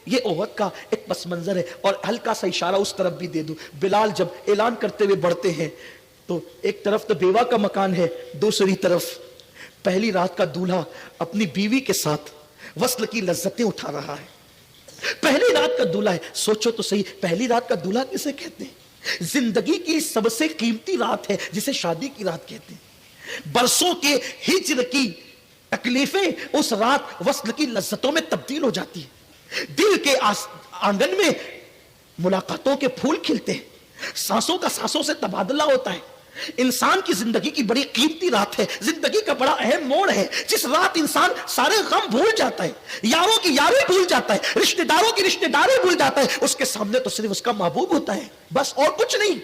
یہ احد کا ایک پس منظر ہے. اور ہلکا سا اشارہ اس طرف بھی دے دوں, بلال جب اعلان کرتے ہوئے بڑھتے ہیں تو ایک طرف تو بیوہ کا مکان ہے, دوسری طرف پہلی رات کا دولہا اپنی بیوی کے ساتھ وصل کی لذتیں اٹھا رہا ہے. پہلی رات کا دولہا ہے. سوچو تو صحیح, پہلی رات کا دولہا کسے کہتے ہیں؟ زندگی کی سب سے قیمتی رات ہے جسے شادی کی رات کہتے ہیں. برسوں کے ہجر کی تکلیفیں اس رات وصل کی لذتوں میں تبدیل ہو جاتی ہیں. دل کے آنگن میں ملاقاتوں کے پھول کھلتے ہیں, سانسوں کا سانسوں سے تبادلہ ہوتا ہے. انسان کی زندگی کی بڑی قیمتی رات ہے, زندگی کا بڑا اہم موڑ ہے, جس رات انسان سارے غم بھول جاتا ہے, یاروں کی یاری بھول جاتا ہے, رشتہ داروں کی رشتہ داری بھول جاتا ہے. اس کے سامنے تو صرف اس کا محبوب ہوتا ہے, بس اور کچھ نہیں.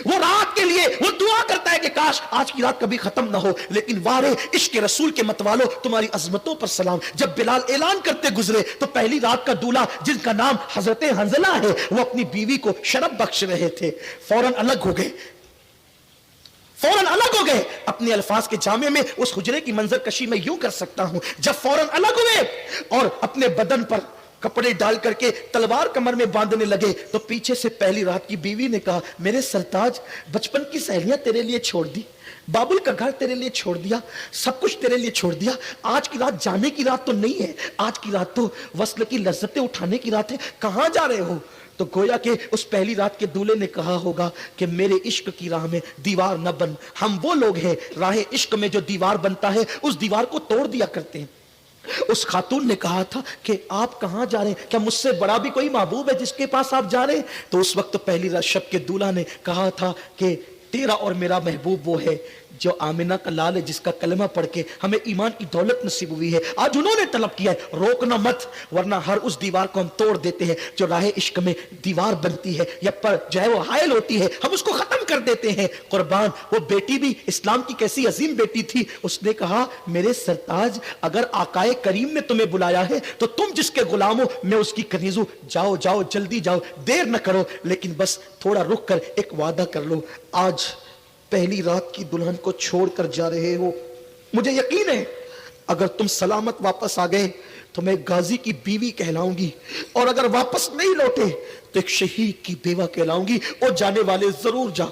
وہ رات کے لیے وہ دعا کرتا ہے کہ کاش آج کی رات کبھی ختم نہ ہو. لیکن وارے عشق رسول کے متوالو, تمہاری عظمتوں پر سلام. جب بلال اعلان کرتے گزرے تو پہلی رات کا دولہا جن کا نام حضرت حنظلہ ہے, وہ اپنی بیوی کو شرف بخش رہے تھے. فوراً الگ ہو گئے, فوراً الگ ہو گئے. اپنے الفاظ کے جامع میں اس حجرے کی منظر کشی میں یوں کر سکتا ہوں, جب فوراً الگ ہوئے اور اپنے بدن پر کپڑے ڈال کر کے تلوار کمر میں باندھنے لگے تو پیچھے سے پہلی رات کی بیوی نے کہا, میرے سرتاج, بچپن کی سہیلیاں تیرے لیے چھوڑ دی, بابل کا گھر تیرے لیے چھوڑ دیا, سب کچھ تیرے لیے چھوڑ دیا. آج کی رات جانے کی رات تو نہیں ہے, آج کی رات تو وصل کی لذتیں اٹھانے کی رات ہے. کہاں جا رہے ہو؟ تو گویا کہ اس پہلی رات کے دولے نے کہا ہوگا کہ میرے عشق کی راہ میں دیوار نہ بن. ہم وہ لوگ ہیں راہ عشق میں جو دیوار بنتا ہے اس دیوار کو توڑ دیا کرتے ہیں. اس خاتون نے کہا تھا کہ آپ کہاں جا رہے ہیں, کیا مجھ سے بڑا بھی کوئی محبوب ہے جس کے پاس آپ جا رہے ہیں؟ تو اس وقت پہلی رات شب کے دولہا نے کہا تھا کہ تیرا اور میرا محبوب وہ ہے جو آمنہ کا لال ہے, جس کا کلمہ پڑھ کے ہمیں ایمان کی دولت نصیب ہوئی ہے. آج انہوں نے طلب کیا ہے, روکنا مت, ورنہ ہر اس دیوار کو ہم توڑ دیتے ہیں جو راہ عشق میں دیوار بنتی ہے یا پر جو ہے وہ حائل ہوتی ہے, ہم اس کو ختم کر دیتے ہیں. قربان وہ بیٹی بھی اسلام کی کیسی عظیم بیٹی تھی. اس نے کہا, میرے سرتاج, اگر آقائے کریم نے تمہیں بلایا ہے تو تم جس کے غلام ہو میں اس کی کنیز ہوں. جاؤ جاؤ جلدی جاؤ, دیر نہ کرو, لیکن بس تھوڑا رک کر ایک وعدہ کر لو. آج پہلی رات کی دلہن کو چھوڑ کر جا رہے ہو, مجھے یقین ہے اگر تم سلامت واپس آ گئے تو میں غازی کی بیوی کہلاؤں گی, اور اگر واپس نہیں لوٹے تو ایک شہید کی بیوہ کہلاؤں گی. اور جانے والے ضرور جا,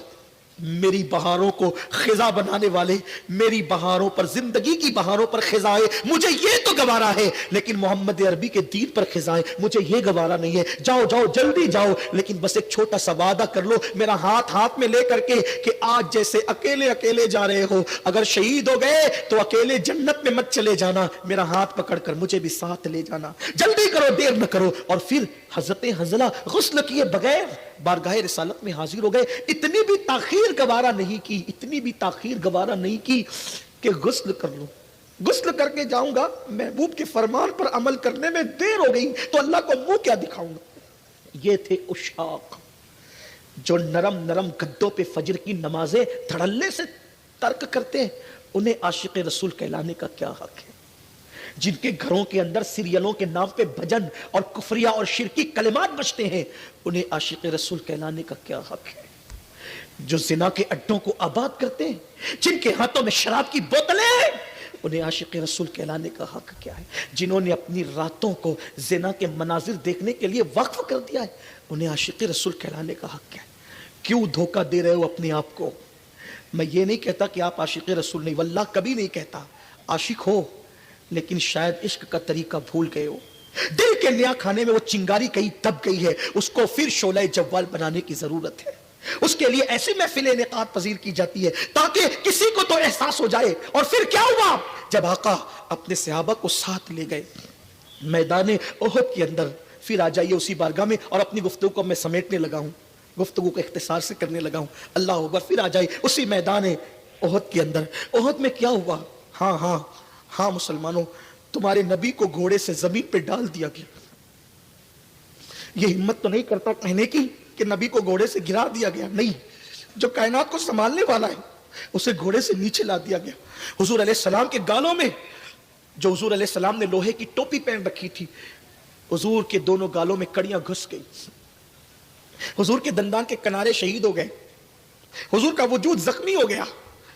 میری بہاروں کو خزاں بنانے والے, میری بہاروں پر, زندگی کی بہاروں پر خزائے, مجھے یہ تو گوارا ہے, لیکن محمد عربی کے دین پر خزائے مجھے یہ گوارا نہیں ہے. جاؤ جاؤ جلدی جاؤ, لیکن بس ایک چھوٹا سا وعدہ کر لو میرا ہاتھ ہاتھ میں لے کر کے کہ آج جیسے اکیلے اکیلے جا رہے ہو, اگر شہید ہو گئے تو اکیلے جنت میں مت چلے جانا, میرا ہاتھ پکڑ کر مجھے بھی ساتھ لے جانا. جلدی کرو, دیر نہ کرو. اور پھر حضرت حنظلہ غسل کیے بغیر بارگاہ رسالت میں حاضر ہو گئے. اتنی بھی تاخیر گوارا نہیں کی, اتنی بھی تاخیر گوارا نہیں کی کہ غسل کر لوں, غسل کر کے جاؤں گا, محبوب کے فرمان پر عمل کرنے میں دیر ہو گئی تو اللہ کو منہ کیا دکھاؤں گا. یہ تھے عشاق جو نرم نرم گدوں پہ فجر کی نمازیں دھڑلے سے ترک کرتے ہیں. انہیں عاشق رسول کہلانے کا کیا حق ہے؟ جن کے گھروں کے اندر سیریلوں کے نام پہ بھجن اور کفریہ اور شرکی کلمات بجتے ہیں, انہیں عاشق رسول کہلانے کا کیا حق ہے؟ جو زنا کے اڈوں کو آباد کرتے ہیں, جن کے ہاتھوں میں شراب کی بوتلیں ہیں, انہیں عاشق رسول کہلانے کا حق کیا ہے؟ جنہوں نے اپنی راتوں کو زنا کے مناظر دیکھنے کے لیے وقف کر دیا ہے, انہیں عاشق رسول کہلانے کا حق کیا ہے؟ کیوں دھوکہ دے رہے ہو اپنے آپ کو؟ میں یہ نہیں کہتا کہ آپ عاشق رسول نہیں, واللہ کبھی نہیں کہتا, عاشق ہو, لیکن شاید عشق کا طریقہ بھول گئے ہو. دل کے نیا کھانے میں وہ چنگاری کہیں دب گئی ہے, اس کو پھر شعلہ جوال بنانے کی ضرورت ہے. اس کے لیے ایسی محفل انعقاد پذیر کی جاتی ہے تاکہ کسی کو تو احساس ہو جائے. اور پھر کیا ہوا جب آقا اپنے صحابہ کو ساتھ لے گئے میدان احد کے اندر؟ پھر آ جائیے اسی بارگاہ میں, اور اپنی گفتگو کو میں سمیٹنے لگا ہوں, گفتگو کو اختصار سے کرنے لگا ہوں. اللہ اکبر. پھر آ جائیے اسی میدان احد کے اندر. احد میں کیا ہوا؟ ہاں ہاں ہاں مسلمانوں, تمہارے نبی کو گھوڑے سے زمین پہ ڈال دیا گیا. یہ ہمت تو نہیں کرتا کہنے کی کہ نبی کو گھوڑے سے گرا دیا گیا, نہیں, جو کائنات کو سنبھالنے والا ہے اسے گھوڑے سے نیچے لا دیا گیا. حضور علیہ السلام کے گالوں میں, جو حضور علیہ السلام نے لوہے کی ٹوپی پہن رکھی تھی, حضور کے دونوں گالوں میں کڑیاں گھس گئی, حضور کے دندان کے کنارے شہید ہو گئے, حضور کا وجود زخمی ہو گیا,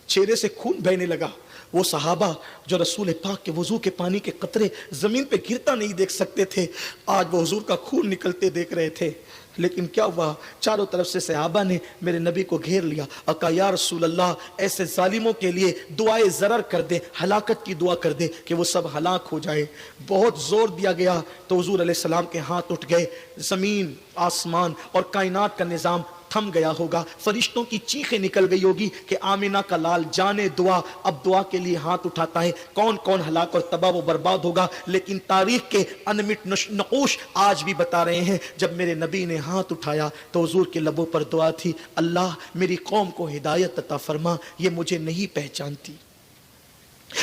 چہرے سے خون بہنے لگا. وہ صحابہ جو رسول پاک کے وضو کے پانی کے قطرے زمین پہ گرتا نہیں دیکھ سکتے تھے، آج وہ حضور کا خون نکلتے دیکھ رہے تھے۔ لیکن کیا ہوا، چاروں طرف سے صحابہ نے میرے نبی کو گھیر لیا اور کہا یا رسول اللہ ایسے ظالموں کے لیے دعائے ضرر کر دے، ہلاکت کی دعا کر دے کہ وہ سب ہلاک ہو جائے۔ بہت زور دیا گیا تو حضور علیہ السلام کے ہاتھ اٹھ گئے، زمین آسمان اور کائنات کا نظام تھم گیا ہوگا، فرشتوں کی چیخیں نکل گئی ہوگی کہ آمینہ کا لال جانے دعا اب دعا کے لیے ہاتھ اٹھاتا ہے، کون کون ہلاک اور تباہ و برباد ہوگا۔ لیکن تاریخ کے انمٹ نقوش آج بھی بتا رہے ہیں جب میرے نبی نے ہاتھ اٹھایا تو حضور کے لبوں پر دعا تھی، اللہ میری قوم کو ہدایت عطا فرما، یہ مجھے نہیں پہچانتی،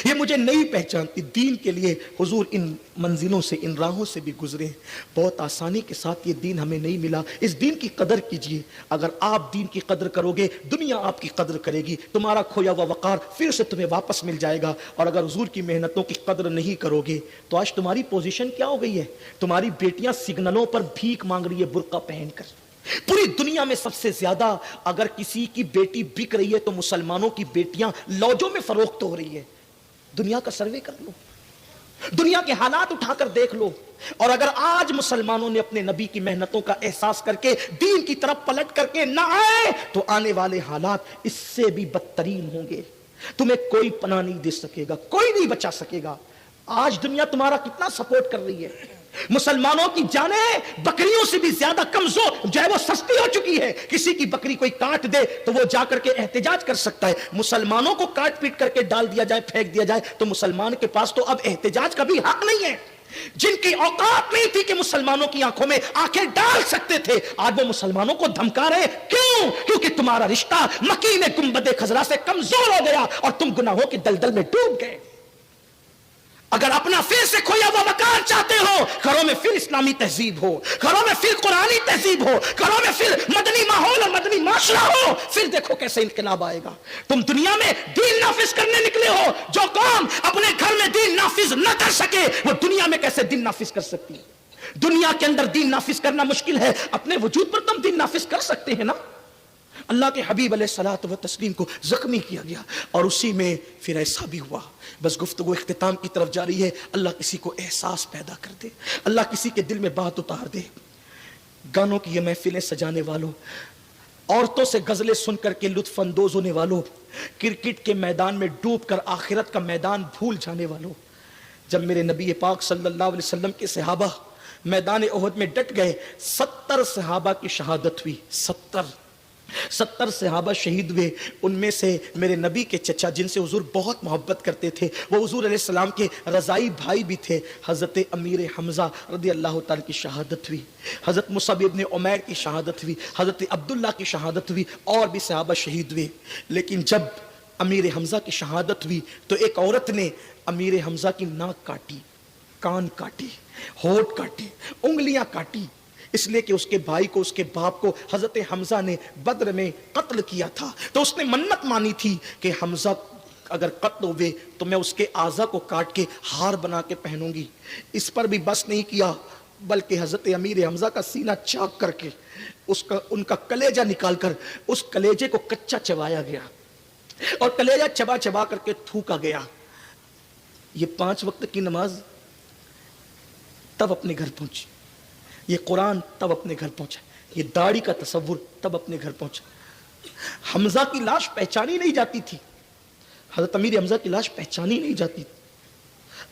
یہ مجھے نہیں پہچانتی۔ دین کے لیے حضور ان منزلوں سے، ان راہوں سے بھی گزرے، بہت آسانی کے ساتھ یہ دین ہمیں نہیں ملا۔ اس دین کی قدر کیجئے، اگر آپ دین کی قدر کرو گے دنیا آپ کی قدر کرے گی، تمہارا کھویا ہوا وقار پھر سے تمہیں واپس مل جائے گا۔ اور اگر حضور کی محنتوں کی قدر نہیں کرو گے تو آج تمہاری پوزیشن کیا ہو گئی ہے؟ تمہاری بیٹیاں سگنلوں پر بھیک مانگ رہی ہے برقع پہن کر۔ پوری دنیا میں سب سے زیادہ اگر کسی کی بیٹی بک رہی ہے تو مسلمانوں کی بیٹیاں لوجوں میں فروخت ہو رہی ہے۔ دنیا کا سروے کر لو، دنیا کے حالات اٹھا کر دیکھ لو، اور اگر آج مسلمانوں نے اپنے نبی کی محنتوں کا احساس کر کے دین کی طرف پلٹ کر کے نہ آئے تو آنے والے حالات اس سے بھی بدترین ہوں گے۔ تمہیں کوئی پناہ نہیں دے سکے گا، کوئی نہیں بچا سکے گا۔ آج دنیا تمہارا کتنا سپورٹ کر رہی ہے، مسلمانوں کی جانیں بکریوں سے بھی زیادہ کمزور جو ہے وہ سستی ہو چکی ہے۔ کسی کی بکری کوئی کاٹ دے تو وہ جا کر کے احتجاج کر سکتا ہے، مسلمانوں کو کاٹ پیٹ کر کے ڈال دیا جائے، پھینک دیا جائے تو مسلمان کے پاس تو اب احتجاج کا بھی حق نہیں ہے۔ جن کی اوقات نہیں تھی کہ مسلمانوں کی آنکھوں میں آنکھیں ڈال سکتے تھے، آج وہ مسلمانوں کو دھمکا رہے۔ کیوں؟ کیونکہ تمہارا رشتہ مکین گنبد خضرا سے کمزور ہو گیا اور تم گناہوں کے دلدل میں ڈوب گئے۔ اگر اپنا پھر سے کھویا ہوا مکان چاہتے ہو، گھروں میں پھر اسلامی تہذیب ہو، گھروں میں پھر قرآنی تہذیب ہو، گھروں میں پھر مدنی ماحول اور مدنی معاشرہ ہو، پھر دیکھو کیسے انقلاب آئے گا۔ تم دنیا میں دین نافذ کرنے نکلے ہو، جو قوم اپنے گھر میں دین نافذ نہ کر سکے وہ دنیا میں کیسے دین نافذ کر سکتی ہے؟ دنیا کے اندر دین نافذ کرنا مشکل ہے، اپنے وجود پر تم دین نافذ کر سکتے ہیں نا۔ اللہ کے حبیب علیہ الصلوۃ والتسلیم کو زخمی کیا گیا اور اسی میں پھر ایسا بھی ہوا۔ بس گفتگو اختتام کی طرف جاری ہے۔ اللہ کسی کو احساس پیدا کر دے، اللہ کسی کے دل میں بات اتار دے۔ گانوں کی یہ محفلیں سجانے والوں، عورتوں سے غزلیں سن کر کے لطف اندوز ہونے والوں، کرکٹ کے میدان میں ڈوب کر آخرت کا میدان بھول جانے والوں، جب میرے نبی پاک صلی اللہ علیہ وسلم کے صحابہ میدان احد میں ڈٹ گئے، 70 صحابہ کی شہادت ہوئی۔ 70 صحابہ شہید ہوئے۔ ان میں سے میرے نبی کے چچا جن سے حضور بہت محبت کرتے تھے، وہ حضور علیہ السلام کے رضائی بھائی بھی تھے، حضرت امیر حمزہ رضی اللہ تعالی کی شہادت ہوئی، حضرت مصعب ابن عمیر کی شہادت ہوئی، حضرت عبداللہ کی شہادت ہوئی، اور بھی صحابہ شہید ہوئے۔ لیکن جب امیر حمزہ کی شہادت ہوئی تو ایک عورت نے امیر حمزہ کی ناک کاٹی، کان کاٹی، ہونٹ کاٹی، انگلیاں کاٹی، اس لیے کہ اس کے بھائی کو، اس کے باپ کو حضرت حمزہ نے بدر میں قتل کیا تھا۔ تو اس نے منت مانی تھی کہ حمزہ اگر قتل ہوئے تو میں اس کے اعضا کو کاٹ کے ہار بنا کے پہنوں گی۔ اس پر بھی بس نہیں کیا بلکہ حضرت امیر حمزہ کا سینہ چاک کر کے ان کا کلیجہ نکال کر اس کلیجے کو کچا چبایا گیا اور کلیجہ چبا چبا کر کے تھوکا گیا۔ یہ 5 وقت کی نماز تب اپنے گھر پہنچی، یہ قرآن تب اپنے گھر پہنچا، یہ داڑھی کا تصور تب اپنے گھر پہنچا۔ حمزہ کی لاش پہچانی نہیں جاتی تھی، حضرت امیر حمزہ کی لاش پہچانی نہیں جاتی تھی۔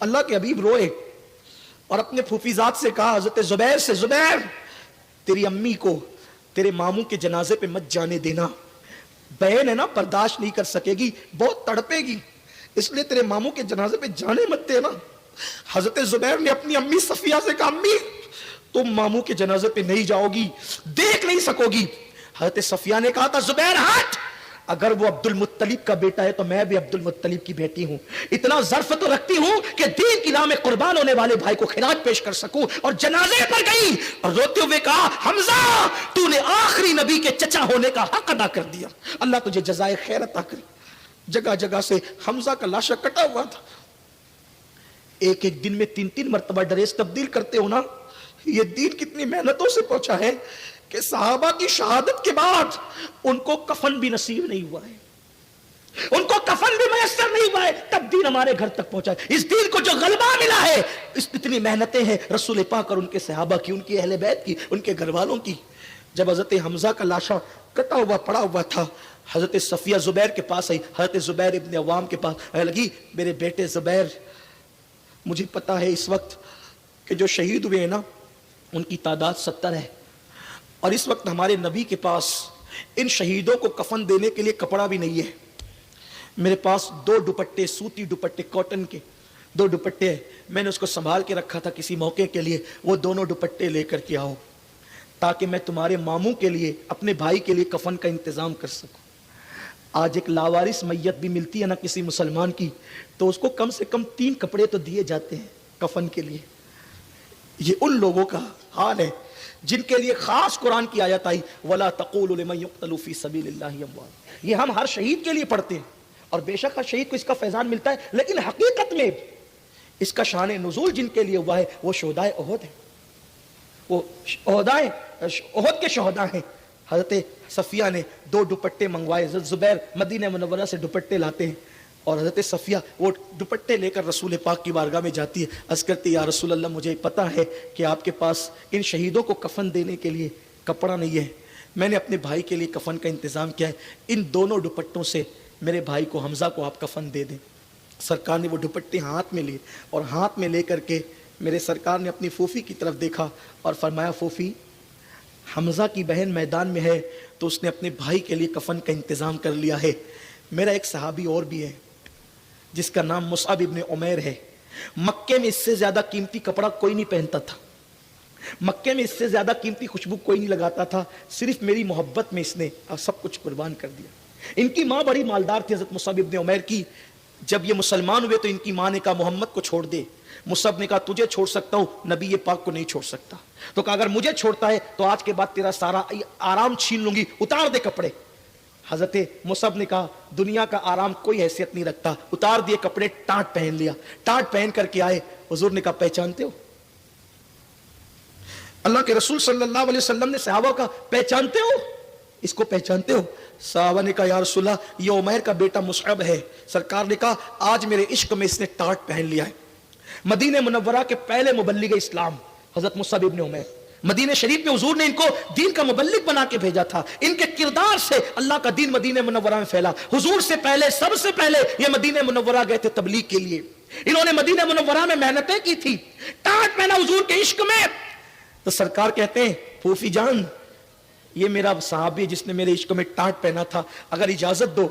اللہ کے حبیب روئے اور اپنے پھوپھیزاد سے کہا، حضرت زبیر سے، زبیر تیری امی کو تیرے ماموں کے جنازے پہ مت جانے دینا، بہن ہے نا، برداشت نہیں کر سکے گی، بہت تڑپے گی، اس لیے تیرے ماموں کے جنازے پہ جانے مت دینا۔ حضرت زبیر نے اپنی امی صفیہ سے کہا، امی تم ماموں کے جنازے پہ نہیں جاؤ گی، دیکھ نہیں سکو گی۔ حضرت صفیہ نے کہا تھا، زبیر ہٹ، اگر وہ عبد المطلب کا بیٹا ہے تو میں بھی عبد المطلب کی بیٹی ہوں، اتنا ظرف تو رکھتی ہوں کہ دین کی راہ میں قربان ہونے والے بھائی کو خراج پیش کر سکوں۔ اور جنازے پر گئی اور روتے ہوئے کہا، حمزہ تو نے آخری نبی کے چچا ہونے کا حق ادا کر دیا، اللہ تجھے جزائے خیر عطا کرے۔ جگہ جگہ سے حمزہ کا لاشا کٹا ہوا تھا۔ ایک ایک دن میں 3 مرتبہ ڈریس تبدیل کرتے ہو نا۔ یہ دین کتنی محنتوں سے پہنچا ہے کہ صحابہ کی شہادت کے بعد ان کو کفن بھی نصیب نہیں ہوا ہے۔ ان کو کفن بھی میسر نہیں ہوا ہے، تب دین ہمارے گھر تک پہنچا ہے۔ اس دین کو جو غلبہ ملا ہے، اتنی محنتیں ہیں رسول پاک اور ان کے صحابہ کی، ان کی اہل بیت کی، ان کے گھر والوں کی۔ جب حضرت حمزہ کا لاشا کٹا ہوا پڑا ہوا تھا، حضرت صفیہ زبیر کے پاس آئی، حضرت زبیر ابن عوام کے پاس لگی، میرے بیٹے زبیر، مجھے پتا ہے اس وقت کہ جو شہید ہوئے ہیں نا ان کی تعداد 70 ہے، اور اس وقت ہمارے نبی کے پاس ان شہیدوں کو کفن دینے کے لیے کپڑا بھی نہیں ہے۔ میرے پاس 2 دوپٹے، سوتی دوپٹے، کاٹن کے 2 دوپٹے ہیں، میں نے اس کو سنبھال کے رکھا تھا کسی موقع کے لیے، وہ دونوں دوپٹے لے کر کے آؤ تاکہ میں تمہارے ماموں کے لیے، اپنے بھائی کے لیے کفن کا انتظام کر سکوں۔ آج ایک لاوارث میت بھی ملتی ہے نا کسی مسلمان کی، تو اس کو کم سے کم 3 کپڑے تو دیے جاتے ہیں کفن کے لیے۔ یہ ان لوگوں کا حال ہے جن کے لیے خاص قرآن کی آیت آئی، وَلَا تَقُولُوا لِمَن يُقْتَلُ فِي سَبِيلِ اللَّهِ أَمْوَاتٌ۔ یہ ہم ہر شہید کے لیے پڑھتے ہیں، اور بے شک ہر شہید کو اس کا فیضان ملتا ہے، لیکن حقیقت میں اس کا شان نزول جن کے لیے ہوا ہے وہ شہدائے احد ہیں، وہ احد کے شہداء ہیں۔ حضرت صفیہ نے 2 دوپٹے منگوائے، حضرت زبیر مدینہ منورہ سے دوپٹے لاتے ہیں، اور حضرت صفیہ وہ دوپٹے لے کر رسول پاک کی بارگاہ میں جاتی ہے، عرض کرتی ہے یا رسول اللہ مجھے پتا ہے کہ آپ کے پاس ان شہیدوں کو کفن دینے کے لیے کپڑا نہیں ہے، میں نے اپنے بھائی کے لیے کفن کا انتظام کیا ہے، ان دونوں دوپٹوں سے میرے بھائی کو حمزہ کو آپ کفن دے دیں۔ سرکار نے وہ دوپٹے ہاتھ میں لیے، اور ہاتھ میں لے کر کے میرے سرکار نے اپنی پھوپھی کی طرف دیکھا اور فرمایا پھوپھی، حمزہ کی بہن میدان میں ہے تو اس نے اپنے بھائی کے لیے کفن کا انتظام کر لیا ہے۔ میرا ایک صحابی اور بھی ہے جس کا نام مصعب ابن عمیر ہے، مکے میں اس سے زیادہ قیمتی کپڑا کوئی نہیں پہنتا تھا، مکے میں اس سے زیادہ قیمتی خوشبو کوئی نہیں لگاتا تھا، صرف میری محبت میں اس نے سب کچھ قربان کر دیا۔ ان کی ماں بڑی مالدار تھی حضرت مصعب ابن عمیر کی۔ جب یہ مسلمان ہوئے تو ان کی ماں نے کہا محمد کو چھوڑ دے۔ مصعب نے کہا تجھے چھوڑ سکتا ہوں، نبی پاک کو نہیں چھوڑ سکتا۔ تو کہا اگر مجھے چھوڑتا ہے تو آج کے بعد تیرا سارا آرام چھین لوں گی، اتار دے کپڑے۔ حضرت مصعب نے کہا دنیا کا آرام کوئی حیثیت نہیں رکھتا، اتار دیے کپڑے، ٹانٹ پہن لیا، ٹانٹ پہن کر کے آئے۔ حضور نے کہا پہچانتے ہو؟ اللہ کے رسول صلی اللہ علیہ وسلم نے صحابہ کا پہچانتے ہو؟ اس کو پہچانتے ہو؟ صحابہ نے کہا یا رسول اللہ یہ عمیر کا بیٹا مصعب ہے۔ سرکار نے کہا آج میرے عشق میں اس نے ٹانٹ پہن لیا ہے۔ مدینہ منورہ کے پہلے مبلغ اسلام حضرت مصعب ابن عمیر، مدینہ شریف میں حضور نے ان کو دین کا مبلغ بنا کے بھیجا تھا، ان کے کردار سے اللہ کا دین مدینہ منورہ میں پھیلا۔ حضور سے پہلے، سب سے پہلے یہ مدینہ منورہ گئے تھے تبلیغ کے لیے، انہوں نے مدینہ منورہ میں محنتیں کی تھی، ٹانٹ پہنا حضور کے عشق میں۔ تو سرکار کہتے ہیں پھوپھی جان یہ میرا صحابی جس نے میرے عشق میں ٹانٹ پہنا تھا، اگر اجازت دو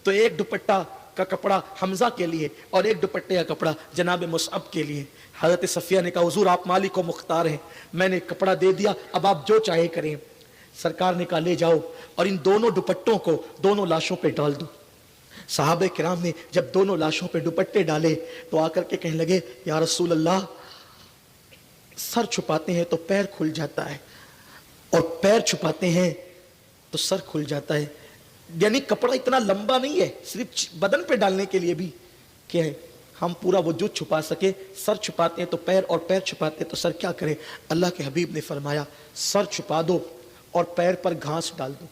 تو ایک دوپٹہ کا کپڑا حمزہ کے لیے اور ایک دوپٹے کا کپڑا جناب مصعب کے لیے۔ حضرت صفیہ نے کہا حضور آپ مالک و مختار ہیں، میں نے کپڑا دے دیا، اب آپ جو چاہے کریں۔ سرکار نے کہا لے جاؤ اور ان دونوں دوپٹوں کو دونوں لاشوں پہ ڈال دو۔ صحابہ کرام نے جب دونوں لاشوں پہ دوپٹے ڈالے تو آ کر کے کہنے لگے یا رسول اللہ سر چھپاتے ہیں تو پیر کھل جاتا ہے، اور پیر چھپاتے ہیں تو سر کھل جاتا ہے، یعنی کپڑا اتنا لمبا نہیں ہے صرف بدن پہ ڈالنے کے لیے بھی کہ ہم پورا وجود چھپا سکے، سر چھپاتے ہیں تو پیر، اور پیر چھپاتے ہیں تو سر، کیا کریں؟ اللہ کے حبیب نے فرمایا سر چھپا دو اور پیر پر گھاس ڈال دو،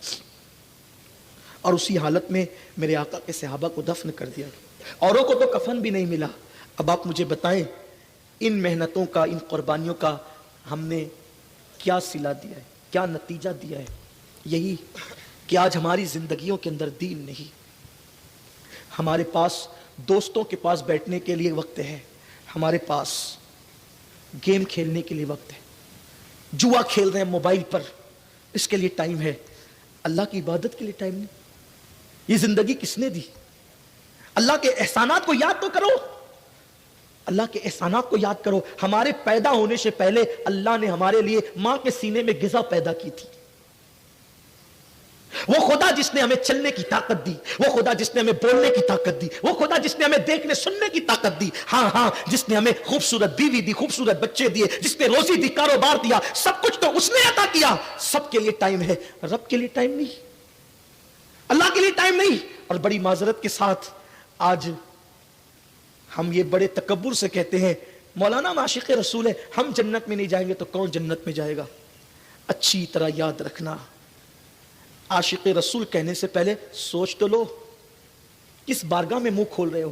اور اسی حالت میں میرے آقا کے صحابہ کو دفن کر دیا گیا۔ اوروں کو تو کفن بھی نہیں ملا۔ اب آپ مجھے بتائیں ان محنتوں کا، ان قربانیوں کا ہم نے کیا صلہ دیا ہے، کیا نتیجہ دیا ہے؟ یہی کہ آج ہماری زندگیوں کے اندر دین نہیں، ہمارے پاس دوستوں کے پاس بیٹھنے کے لیے وقت ہے، ہمارے پاس گیم کھیلنے کے لیے وقت ہے، جوا کھیل رہے ہیں موبائل پر، اس کے لیے ٹائم ہے، اللہ کی عبادت کے لیے ٹائم نہیں۔ یہ زندگی کس نے دی؟ اللہ کے احسانات کو یاد تو کرو، اللہ کے احسانات کو یاد کرو۔ ہمارے پیدا ہونے سے پہلے اللہ نے ہمارے لیے ماں کے سینے میں غذا پیدا کی تھی۔ وہ خدا جس نے ہمیں چلنے کی طاقت دی، وہ خدا جس نے ہمیں بولنے کی طاقت دی، وہ خدا جس نے ہمیں دیکھنے سننے کی طاقت دی، ہاں جس نے ہمیں خوبصورت بیوی دی، خوبصورت بچے دیے، جس نے روزی دی، کاروبار دیا، سب کچھ تو اس نے عطا کیا۔ سب کے لیے ٹائم ہے، رب کے لیے ٹائم نہیں، اللہ کے لیے ٹائم نہیں۔ اور بڑی معذرت کے ساتھ آج ہم یہ بڑے تکبر سے کہتے ہیں مولانا ہم عاشق رسول ہیں، ہم جنت میں نہیں جائیں گے تو کون جنت میں جائے گا؟ اچھی طرح یاد رکھنا، عاشق رسول کہنے سے پہلے سوچ تو لو، کس بارگاہ میں منہ کھول رہے ہو؟